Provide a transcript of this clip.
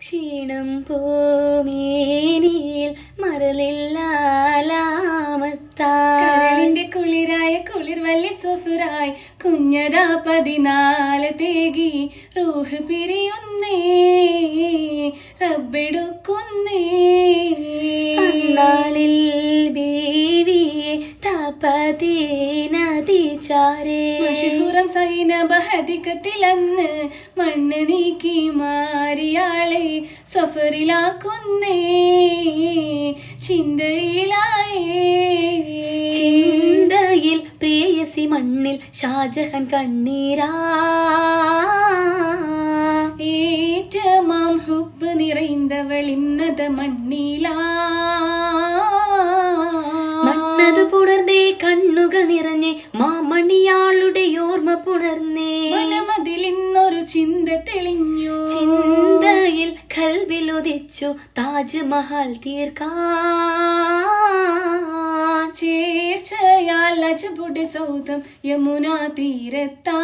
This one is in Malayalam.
ക്ഷീണം പോമേനിയിൽ മറലില്ലാലാമത്താലിന്റെ കുളിരായ കുളിർ വല്ലി സുഫുറായി കുഞ്ഞതാ 14 തേകി റൂഹ് പിരിയുന്നേ റബ്ബെടുക്കുന്നേ അന്നാളിൽ ബീവിയെ താപതീനതിചാരേ മഷഹൂറം സൈനബ ഹദികത്തിലന്ന് മണ്ണ് നീക്കി മാറിയാളെ സഫറിലാക്കുന്നേ ചിന്തയിൽ പ്രിയസി മണ്ണിൽ ഷാജഹാൻ കണ്ണീരാ ഏറ്റമാം ഹുബ് നിറൈന്തവൾ ഇന്നത് മണ്ണിലാ മണ്ണത് പുണർന്നേ കണ്ണുകൾ നിറഞ്ഞേ മാമണിയാളുടെ ഓർമ്മ പുണർന്നേ മനമതിൽ ഇന്നൊരു ചിന്ത തെളിഞ്ഞു ചിന്തയിൽ കൽബിൽ ഉദിച്ചു താജ്മഹൽ തീർക്കാൻ ചേർച്ചയാൽ അജബുടെ സൗധം യമുനാ തീരത്താ